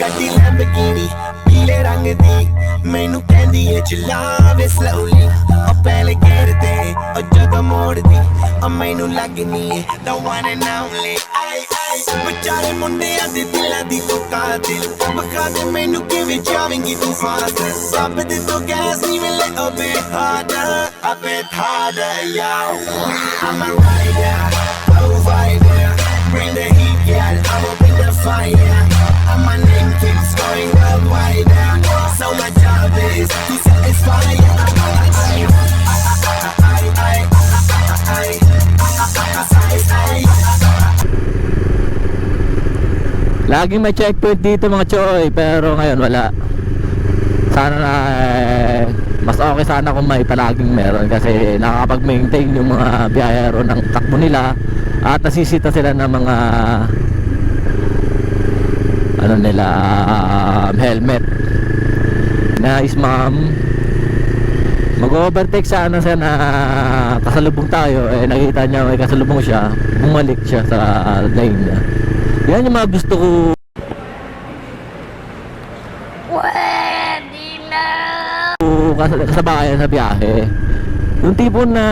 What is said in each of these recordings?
ਗੱਡੀ ਲੈਂਬਰਗਿਨੀ ਪੀਲੇ ਰੰਗ ਦੀ ਮੈਨੂੰ ਕਹਿੰਦੀ ਏ ਚਲਾਵੇ slowly ਉਹ ਪਹਿਲੇ ਗੇਰ ਤੇ ਉਹ ਜਦੋਂ ਮੋੜਦੀ ਉਹ ਮੈਨੂੰ ਲੱਗਨੀ ਏ the one and only ਆਈ ਆਈ ਵਿਚਾਰੇ ਮੁੰਡਿਆਂ ਦੇ ਦਿਲਾਂ ਦੀ ਤੂੰ ਕਾਤਿਲ ਬਖਾ ਦੇ ਮੈਨੂੰ ਕਿਵੇਂ ਜਾਵੇਂਗੀ ਤੂੰ ਫਾਸਟ ਰੱਬ ਦੇ ਤੋਂ ਗੈਸ ਨਹੀਂ ਮਿਲੇ a bit harder yo I'm a rider provider bring the heat girl I'ma bring the fire and my name keeps going worldwide so my job is to satisfy laging may checkpoint dito mga choy, pero ngayon wala. Sana na mas okay sana kung may palaging meron, kasi nakakapag-maintain yung mga biyahero ng takbo nila at nasisita sila ng mga ano nila, helmet. Nice ma'am, mag-overtake sana siya na kasalubong tayo, eh nakita niya may kasalubong siya, bumalik siya sa lane niya. Yan yung mga gusto ko. Pwede na. Kasabayan sa biyahe, yung tipo na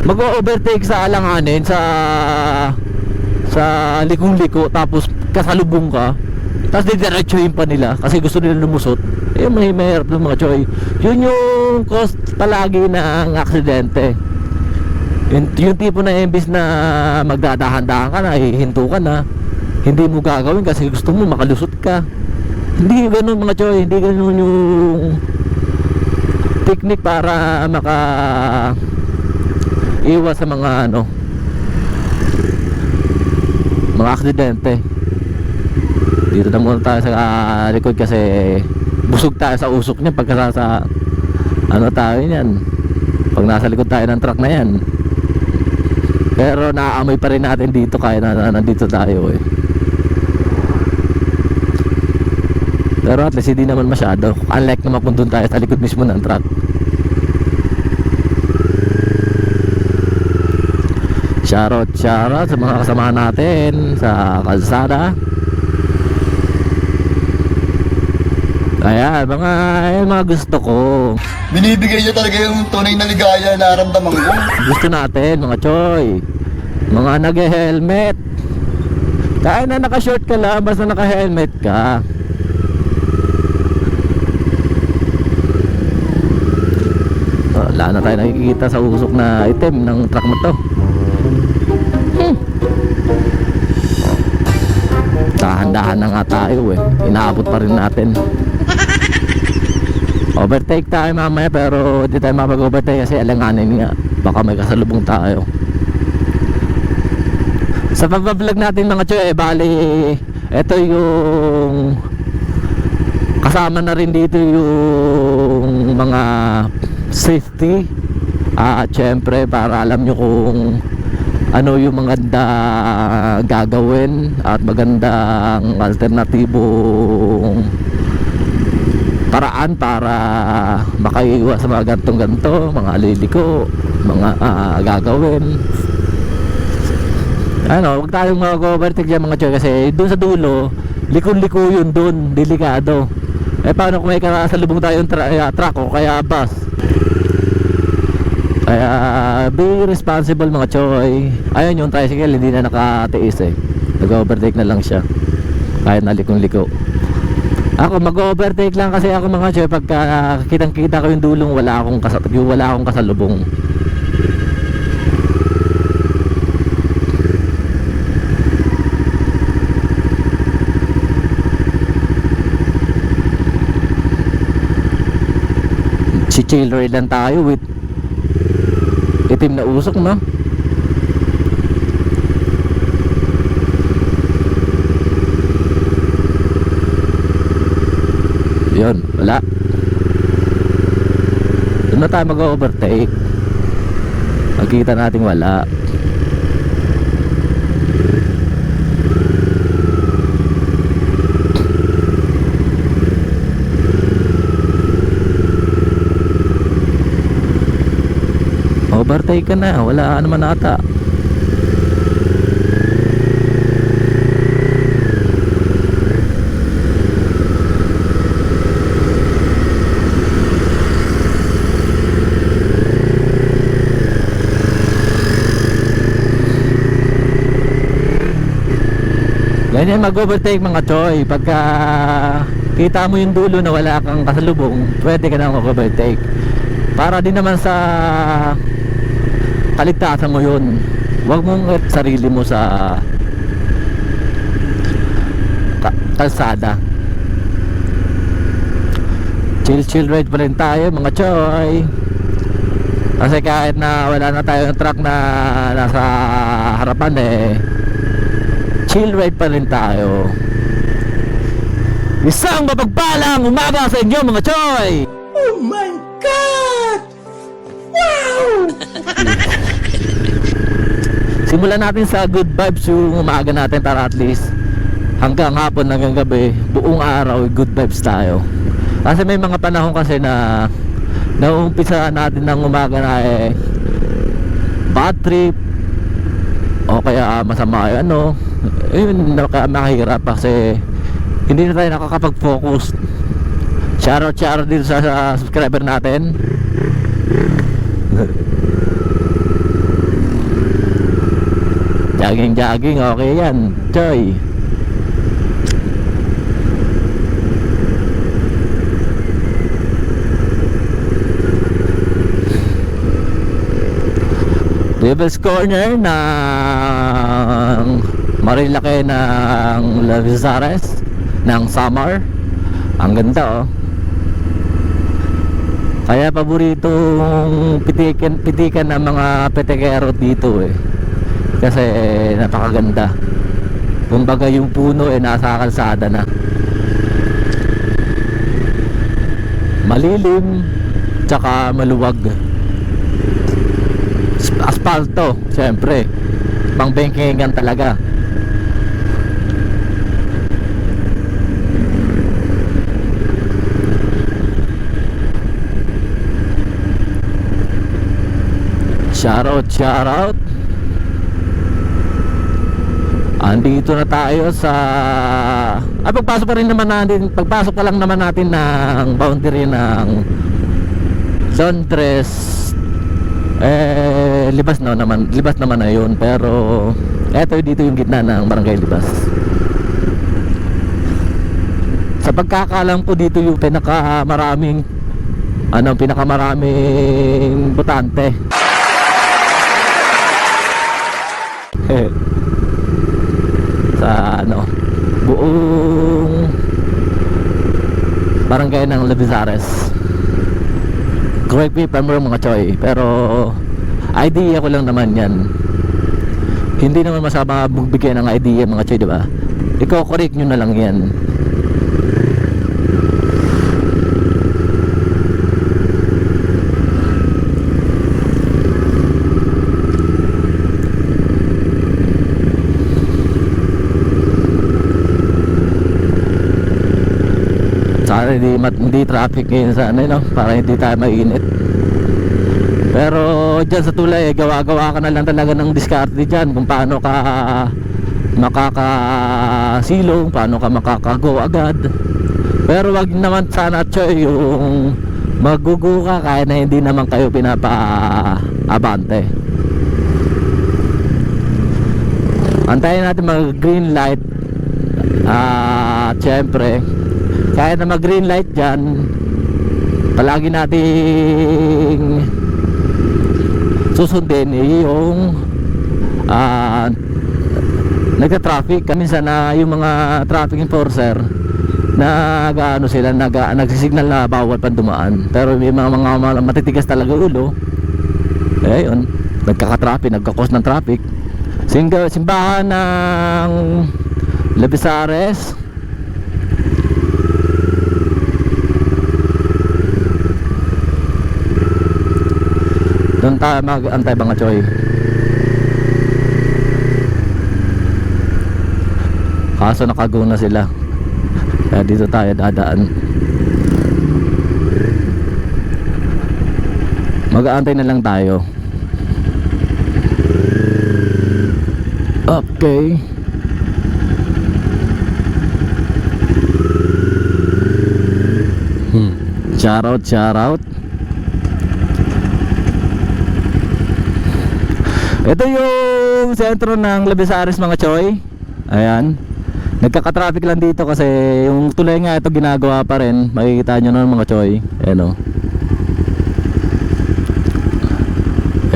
mag-overtake sa alanganin, sa likong-liko, tapos kasalubong ka, tapos didiretsuhin pa nila kasi gusto nila lumusot. Eh may mahirap ng mga choy. Yun yung cost palagi ng aksidente. Yung tipo na imbis na magdadahan-dahan ka na, hihinto ka na, hindi mo gagawin kasi gusto mo makalusot ka. Hindi ganun mga choy, hindi ganun yung technique para maka iwas sa mga mga aksidente. Dito na muna tayo sa likod kasi busog tayo sa usok niya pagka sa tayo niyan, pag nasa likod tayo ng truck na yan. Pero naaamoy pa rin natin dito kahit na nandito tayo eh. Pero at least hindi naman masyado, unlike naman kung doon tayo sa likod mismo ng truck. Shoutout sa mga kasama natin sa kalsada. Ayan, mga gusto ko. Binibigay niya talaga yung tunay na ligaya na naramdaman ko. Gusto natin mga choy, mga nag-helmet. Kahit na naka-short ka lang, basta naka-helmet ka. Wala na tayo nakikita sa usok na item ng truck na to. Dahan-dahan na nga tayo eh, inaabot pa rin natin. Overtake tayo mamaya, pero hindi tayo mapag-overtake kasi alanganin nga, baka may kasalubong tayo. Sa pag-vlog natin mga choy, bali ito yung kasama na rin dito yung mga safety, at syempre para alam nyo kung ano yung maganda gagawin at magandang alternatibong paraan para makaiwas sa mga gantong-ganto, mga liliko, mga gagawin. Huwag tayong mag-overtake dyan mga choy, kasi doon sa dulo, liko-liko yun doon, delikado. Eh paano kung may kasalubong tayong truck o kaya bus? Kaya be responsible mga choy. Ayun yung tricycle, hindi na nakatiis eh, nag-overtake na lang siya kahit na likong-liko. Ako mag-overtake lang kasi ako mga choy pagka kitang-kita ko yung dulong wala akong kasalubong. Si chill ride lang tayo with itim na usok, no? Yun, wala. Doon na tayo mag-overtake. Makikita natin wala. Overtake ka na, wala naman ata. Ganyan mag-overtake mga choy. Pagka kita mo yung dulo na wala kang kasalubong, pwede ka na mag-overtake. Para din naman sa kaligtasan mo yun. Huwag mong sarili mo sa kalsada. Chill ride pa rin tayo mga choy. Kasi kahit na wala na tayong truck na nasa harapan chill ride pa rin tayo. Isang mapagpalang umaga sa inyo mga choy. Oh my God! Wow! Simulan natin sa good vibes yung umaga natin para at least hanggang hapon, hanggang gabi, buong araw good vibes tayo. Kasi may mga panahon kasi na nauumpisa natin ng umaga na bad trip o kaya masama yung yun mahirap kasi hindi na tayo nakakapag-focus. Shoutout dito sa subscriber natin. Jogging okay yan choy. Devil's Corner ng Marilake ng Lavizares ng Samar. Ang ganda Kaya paboritong pitikan ng mga petekero dito kasi napakaganda. Kumbaga yung puno nasa kalsada na. Malilim tsaka maluwag. Asfalto, syempre. Pangbengkengan talaga. Shoutout. Andito na tayo sa pagpasok pa lang naman natin ng boundary ng Zone 3. Libas naman na yun. Pero eto dito yung gitna ng Barangay Libas. Sa pagkakalam ko dito yung pinakamaraming botante. Sa buong barangay ng Lavizares. Correct me if I'm wrong mga choy, pero idea ko lang naman yan. Hindi naman masama magbigay ng idea mga choy, diba? Iko-correct nyo na lang yan. Sana hindi traffic ngayon sa para hindi tayo mainit. Pero dyan sa tulay gawa-gawa ka na lang talaga ng diskarte dyan kung paano ka makakasilong, paano ka makakago agad. Pero wag naman sana choy yung magugo ka kahit na hindi naman kayo pinapa-abante. Antayin natin mag green light. Siyempre kahit na mag green light dyan, palagi nating susundin yung nagka-traffic. Minsan na yung mga traffic enforcer nagsisignal na bawal pa dumaan. Pero may mga matitigas talaga ulo, yun, nagkaka-traffic, nagka-cause ng traffic. Simbahan ng Lavizares. Doon tayo mag-antay mga choy. Kaso nakago na sila, kaya dito tayo dadaan. Mag-aantay na lang tayo. Okay. Shoutout. Ito yung sentro ng Lavizares mga choy. Ayan. Nagkaka-traffic lang dito kasi yung tulay nga ito ginagawa pa rin. Makikita nyo na mga choy. Ayan o.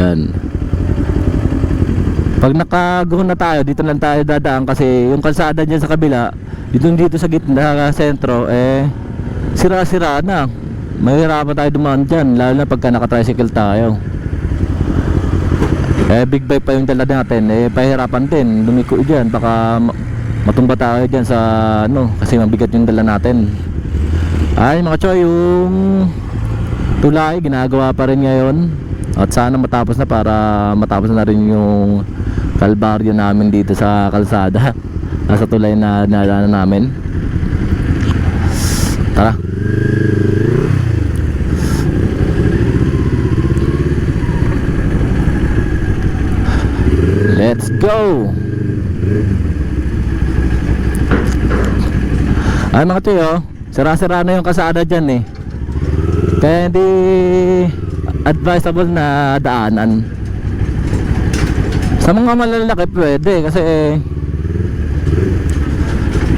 Yan. Pag nakaguhon na tayo, dito lang tayo dadaan kasi yung kalsada dyan sa kabila, dito sa gitna sentro, sira-sira na. Mahirapan tayo dumaan dyan, lalo na pagka naka-tricycle tayo. Big bike pa yung dala natin, pahirapan din, lumiko dyan, baka matumba tayo dyan sa kasi mabigat yung dala natin. Ay mga choy, yung tulay ginagawa pa rin ngayon. At sana matapos na para matapos na rin yung kalbaryo namin dito sa kalsada. Nasa tulay na nalala namin. Tara. Let's go. Ay mga tiyo, sira-sira na yung kalsada dyan eh. Kaya hindi advisable na daanan. Sa mga malalaki pwede kasi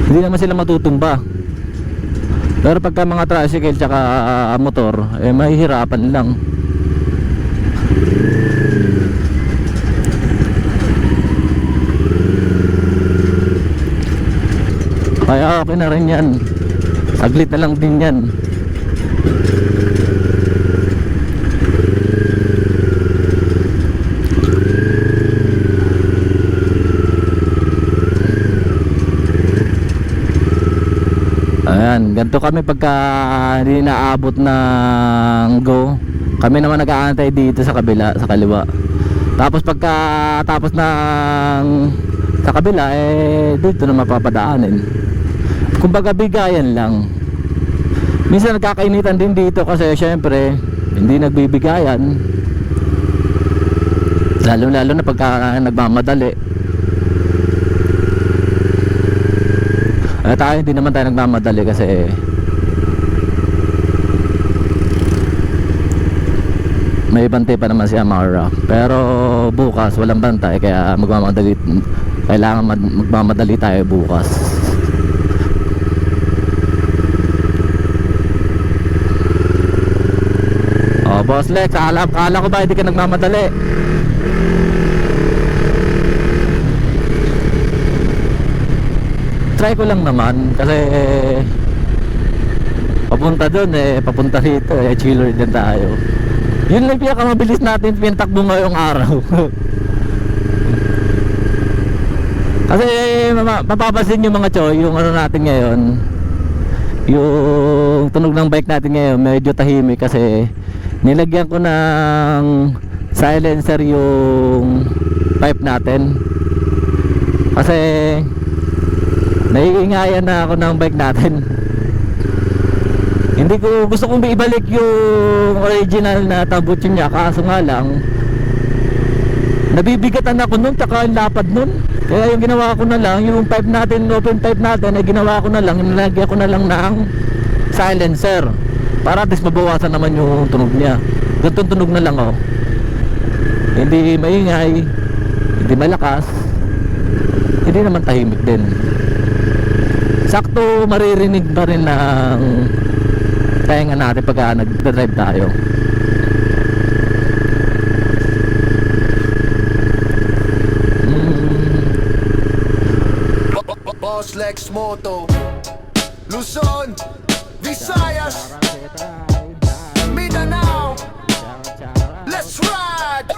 hindi naman sila matutumba. Pero pagka mga tricycle tsaka motor, mahihirapan lang. Kaya okay na rin yan. Saglit na lang din yan. Ayan, ganito kami pagka hindi naabot ng go. Kami naman nag-aantay dito sa kabila, sa kaliwa. Tapos pagka tapos ng sa kabila, dito na mapapadaanin. Kumbaga bigayan lang. Minsan nagkakainitan din dito kasi syempre hindi nagbibigayan. Lalo na pagka nagmamadali. Tayo hindi naman tayo nagmamadali kasi may bantay pa naman si Amara. Pero bukas walang bantay kaya kailangan magmamadali tayo bukas. Oh, Boss Lex, akala ko ba hindi ka nagmamadali? Try ko lang naman kasi papunta doon papunta rito chiller din tayo. Yun lang pinakamabilis natin pintakbo ngayong araw. Kasi mapapasin yung mga choy, yung natin ngayon, yung tunog ng bike natin ngayon medyo tahimik kasi nilagyan ko ng silencer yung pipe natin. Kasi naiingayan na ako ng bike natin. Hindi ko gusto kong ibalik yung original na tabutso niya, kaso nga lang nabibigatan ako nun tsaka yung lapad nun. Kaya yung ginawa ko na lang, yung pipe natin, open pipe natin ay ginawa ko na lang, nilagyan ko na lang ng silencer para at least mabawasan naman yung tunog niya. Ganitong tunog na lang hindi maingay, hindi malakas, hindi naman tahimik din. Sakto maririnig pa rin ng tainga natin pagka nag-drive tayo. Boss Lex Moto, Luzon, Visayas, Mindanao. Let's ride!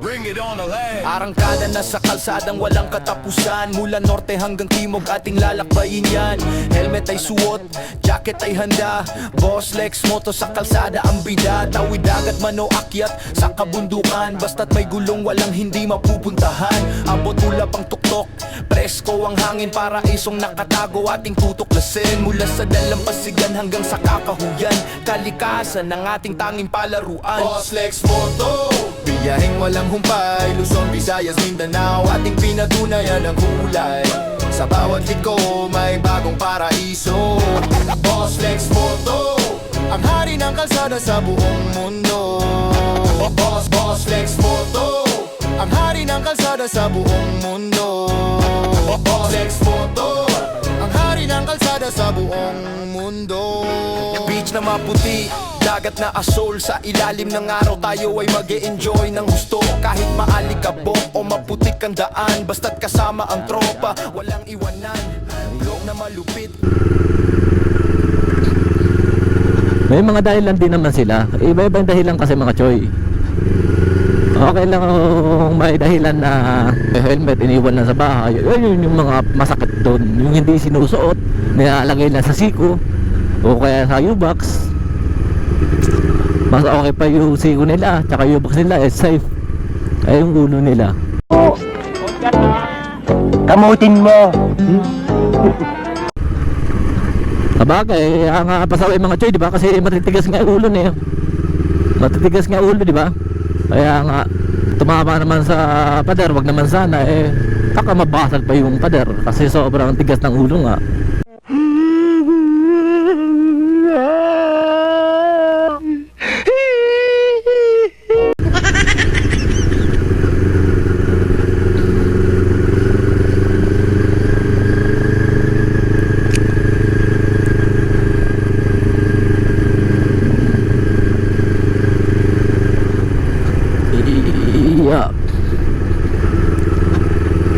Bring it on the land. Arangkada na sa kalsadang walang katapusan. Mula norte hanggang timog ating lalakbayin yan. Helmet ay suot, jacket ay handa. Boss Lex Moto sa kalsada ang bida. Tawid dagat man o akyat sa kabundukan. Basta't may gulong walang hindi mapupuntahan. Abot ulap ang tuktok, presko ang hangin. Para isong nakatago ating tutuklasin. Mula sa dalampasigan hanggang sa kakahuyan. Kalikasan ng ating tanging palaruan. Boss Lex Moto, biyaheng walang humpay. Luzon, Visayas, Mindanao, ating pinatunayan ang kulay. Sa bawat liko may bagong paraiso. Boss Lex Moto, ang hari ng kalsada sa buong mundo. Boss Lex Moto, ang hari ng kalsada sa buong mundo. Lex Motor, ang hari ng kalsada sa buong mundo. Beach na maputi, dagat na asol, sa ilalim ng araw tayo ay mag-e-enjoy ng gusto. Kahit maalikabok o maputik ang daan, basta't kasama ang tropa, walang iwanan. Blog na malupit. May mga dahilan din naman sila. Iba-iba yung dahilan kasi mga choy. Okay lang kung may dahilan na helmet iniwan lang sa bahay. Yun yung mga masakit doon. Yung hindi sinusuot, nilalagay lang sa siko o kaya sa U-box. Mas okay pa yung siko nila, tsaka U-box nila is safe. Ay yung ulo nila. Kamutin mo. Sabagay, ang pasaway mga choy, di ba? Kasi matitigas nga yung ulo niya. Matitigas nga ulo, di ba? Kaya nga tumama naman sa pader, wag naman sana baka mabasag pa yung pader kasi sobrang tigas ng ulo nga.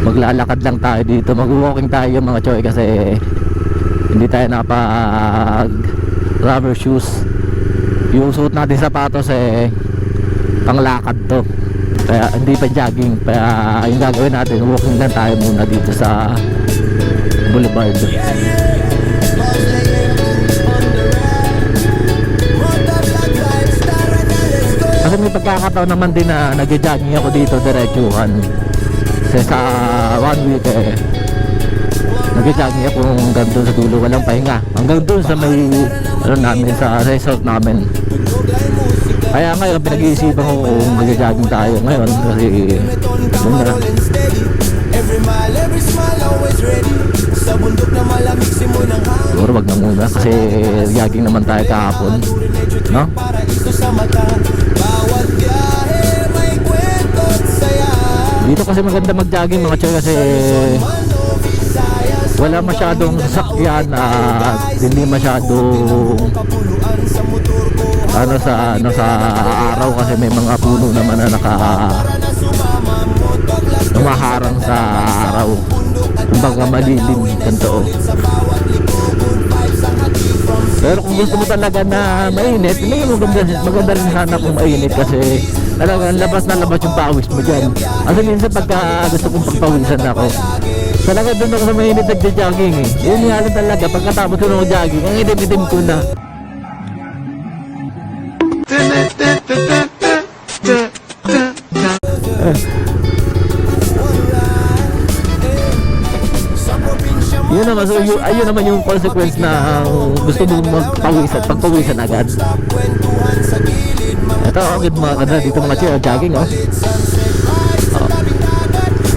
Maglalakad lang tayo dito, mag-walking tayo mga choy kasi hindi tayo napag rubber shoes. Yung suot natin sapatos panglakad to, kaya hindi pa jogging. Kaya yung gagawin natin, walking lang tayo muna dito sa boulevard. Kasi may pagkakataon naman din na nag-jogging ako dito diretsuhan. Kasi sa one week nag-jogging ako hanggang doon sa dulo, walang pahinga. Hanggang doon sa may namin, sa resort namin. Kaya ngayon pinag-iisipan ko kung mag-jogging tayo ngayon kasi siguro wag na muna kasi jogging naman tayo kahapon, no? Dito kasi maganda mag-jogging mga choy kasi wala masyadong sasakyan at hindi masyadong sa araw kasi may mga puno naman na nakaharang sa araw. Kumbaga malilim ganito. Pero kung gusto mo talaga na mainit, maganda rin sana kung mainit kasi talagang labas na labas yung pawis mo dyan. Kasi minsan pagka gusto kong pagpawisan ako, talaga doon ako sa mainit nagja-jogging Yun nga lang talaga, pagkatapos ko ng jogging, ang idim-idim ko na. Yun naman, so ayun naman yung consequence na gusto mo pagpawisan agad. Ito, okay mga kadra, dito mga chill, jogging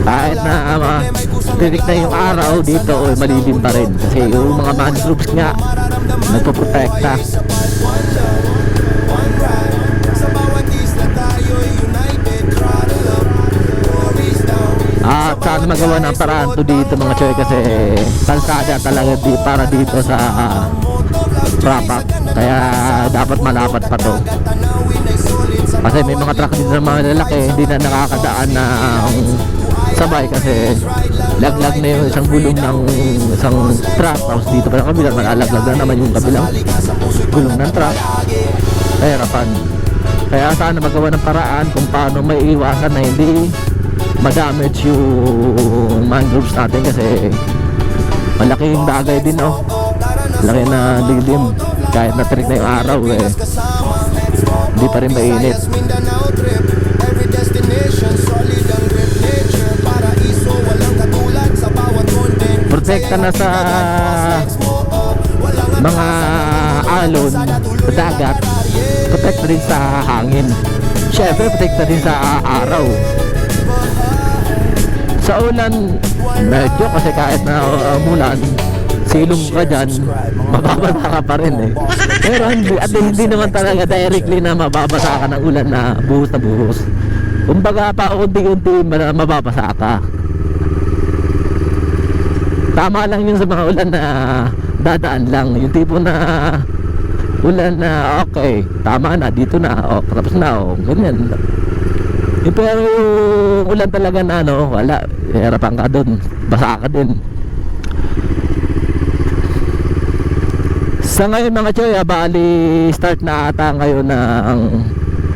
kahit na tirik na yung araw dito, malilim pa rin kasi yung mga mangroves nga nagpoprotekta. At saan magawa ng paraan to dito mga choy kasi kalsada talaga para dito sa Prapak, kaya dapat malapat pa to kasi may mga truck dito ng mga lalaki hindi na nakakadaan na sabay kasi laglag na yung isang gulong ng isang truck, tapos dito pa ng kabila malalaglag na naman yung kabilang gulong ng truck. Hirapan, kaya sana magawa ng paraan kung paano may iwasan na hindi madamage yung mangroves natin kasi malaking bagay din laki na lilim kahit na trick na yung araw hindi pa rin mainit. Protekta na sa mga alon sa dagat, protekta din sa hangin, syempre protekta din sa araw. Sa ulan medyo kasi kahit na umulan silong ka dyan, mababasa ka pa rin Pero hindi naman talaga directly na mababasa ka ng ulan na buhos na buhos. Kumbaga pa unti-unti mababasa ka. Tama lang yun sa mga ulan na dadaan lang. Yung tipo na ulan na okay, tama na, dito na, tapos na, ganyan. Pero yung ulan talaga na wala, hirapan ka dun, basa ka din. Sa ngayon mga choy, bali start na ata ngayon ng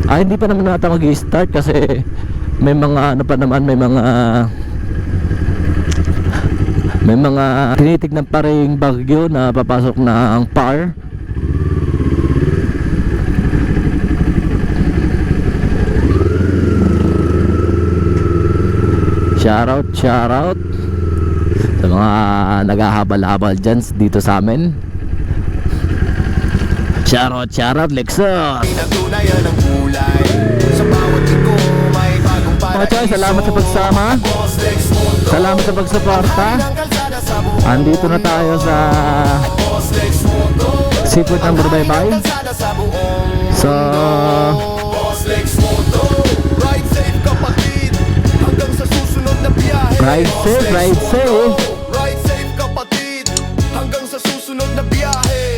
hindi pa naman ata mag-i-start kasi may mga pa naman, may mga tinitignan pa ring bagyo na papasok ng PAR. Shoutout sa mga naghahabal-habal dyan dito sa amin. Shoutout Lexus. Pinatunayan ang kulay. Sa bawat linggo may bagong Mga choy, salamat sa pagsama. Boss Lex Moto. Salamat sa pagsuporta. Ng kalsada sa buong Andito na tayo sa Boss Lex Moto. Seafood ng Burbaybay. Kalsada sa buong So, Boss Lex Moto. Ride safe kapatid hanggang sa susunod na biyahe. ride Boss safe, Lex ride Moto. safe. Ride safe kapatid hanggang sa susunod na biyahe.